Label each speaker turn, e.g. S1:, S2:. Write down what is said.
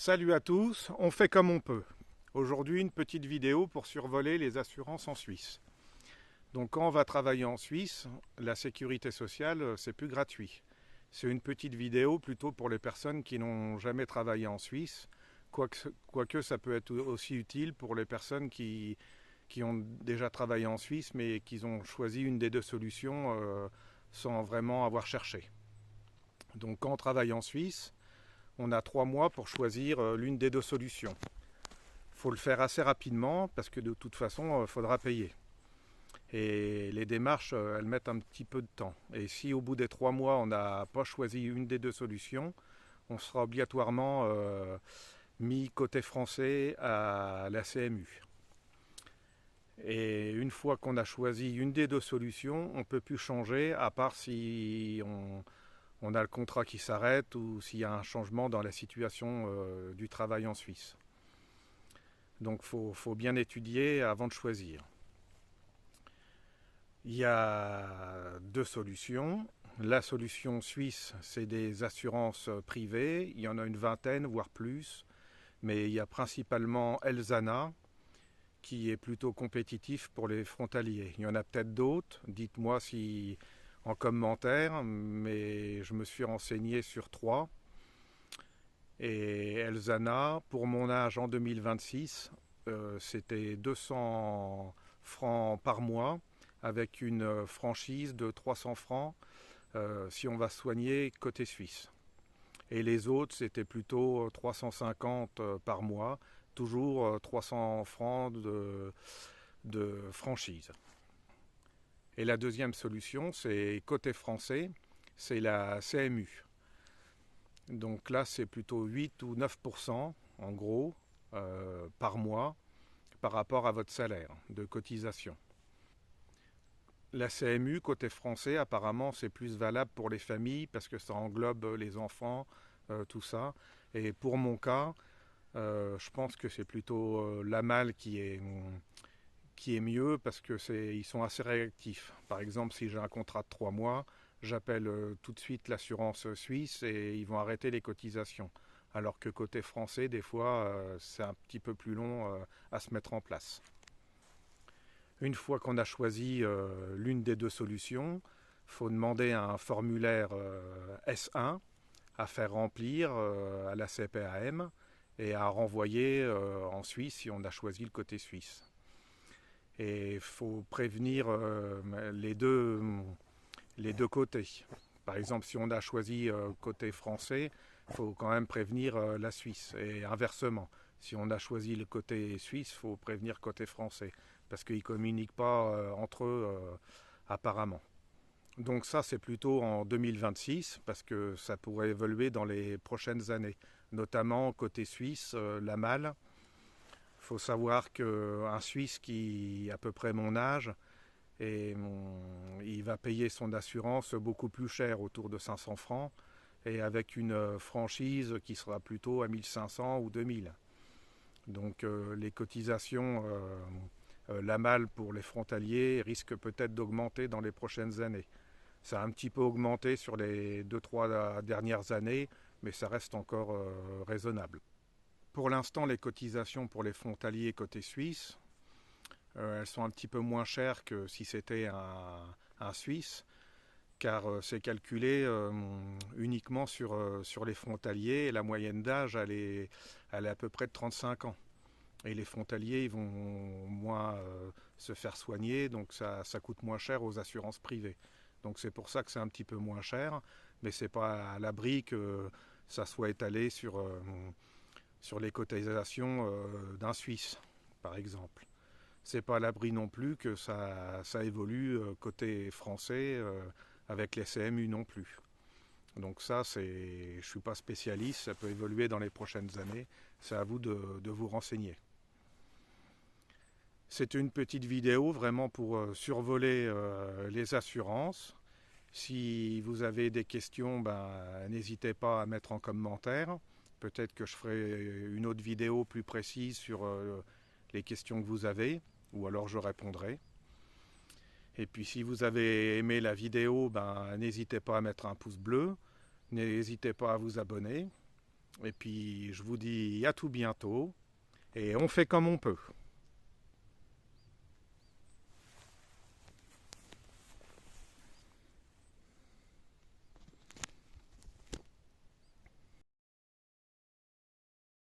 S1: Salut à tous, on fait comme on peut. Aujourd'hui, une petite vidéo pour survoler les assurances en Suisse. Donc quand on va travailler en Suisse, la sécurité sociale, c'est plus gratuit. C'est une petite vidéo plutôt pour les personnes qui n'ont jamais travaillé en Suisse, quoique ça peut être aussi utile pour les personnes qui ont déjà travaillé en Suisse mais qui ont choisi une des deux solutions sans vraiment avoir cherché. Donc quand on travaille en Suisse, on a 3 mois pour choisir l'une des deux solutions. Il faut le faire assez rapidement parce que de toute façon, il faudra payer. Et les démarches, elles mettent un petit peu de temps. Et si au bout des 3 mois, on n'a pas choisi une des deux solutions, on sera obligatoirement mis côté français à la CMU. Et une fois qu'on a choisi une des deux solutions, on ne peut plus changer, à part si on a le contrat qui s'arrête ou s'il y a un changement dans la situation du travail en Suisse. Donc il faut bien étudier avant de choisir. Il y a deux solutions. La solution suisse, c'est des assurances privées. Il y en a une vingtaine, voire plus. Mais il y a principalement Elzana, qui est plutôt compétitif pour les frontaliers. Il y en a peut-être d'autres. Dites-moi si en commentaire, mais je me suis renseigné sur 3. Et Elzana, pour mon âge en 2026, c'était 200 francs par mois avec une franchise de 300 francs si on va soigner côté suisse. Et les autres, c'était plutôt 350 par mois, toujours 300 francs de franchise. Et la deuxième solution, c'est côté français, c'est la CMU. Donc là, c'est plutôt 8 ou 9% en gros par mois par rapport à votre salaire de cotisation. La CMU, côté français, apparemment, c'est plus valable pour les familles parce que ça englobe les enfants, tout ça. Et pour mon cas, je pense que c'est plutôt l'AMAL qui est mieux parce que ils sont assez réactifs. Par exemple, si j'ai un contrat de 3 mois, j'appelle tout de suite l'assurance suisse et ils vont arrêter les cotisations. Alors que côté français, des fois, c'est un petit peu plus long à se mettre en place. Une fois qu'on a choisi l'une des deux solutions, il faut demander un formulaire S1 à faire remplir à la CPAM et à renvoyer en Suisse si on a choisi le côté suisse. Et il faut prévenir les deux côtés. Par exemple, si on a choisi côté français, il faut quand même prévenir la Suisse. Et inversement, si on a choisi le côté suisse, il faut prévenir côté français. Parce qu'ils ne communiquent pas entre eux apparemment. Donc ça, c'est plutôt en 2026, parce que ça pourrait évoluer dans les prochaines années. Notamment côté suisse, la malle. Il faut savoir qu'un Suisse qui a à peu près mon âge, il va payer son assurance beaucoup plus cher, autour de 500 francs, et avec une franchise qui sera plutôt à 1500 ou 2000. Donc les cotisations, la malle pour les frontaliers risque peut-être d'augmenter dans les prochaines années. Ça a un petit peu augmenté sur les 2-3 dernières années, mais ça reste encore raisonnable. Pour l'instant, les cotisations pour les frontaliers côté suisse, elles sont un petit peu moins chères que si c'était un Suisse, car c'est calculé uniquement sur les frontaliers et la moyenne d'âge, elle est à peu près de 35 ans. Et les frontaliers, ils vont moins se faire soigner, donc ça coûte moins cher aux assurances privées. Donc c'est pour ça que c'est un petit peu moins cher, mais c'est pas à l'abri que ça soit étalé sur les cotisations d'un Suisse, par exemple. C'est pas à l'abri non plus que ça évolue côté français avec les CMU non plus. Donc ça, je suis pas spécialiste, ça peut évoluer dans les prochaines années. C'est à vous de vous renseigner. C'est une petite vidéo vraiment pour survoler les assurances. Si vous avez des questions, n'hésitez pas à mettre en commentaire. Peut-être que je ferai une autre vidéo plus précise sur les questions que vous avez, ou alors je répondrai. Et puis si vous avez aimé la vidéo, n'hésitez pas à mettre un pouce bleu, n'hésitez pas à vous abonner. Et puis je vous dis à tout bientôt et on fait comme on peut.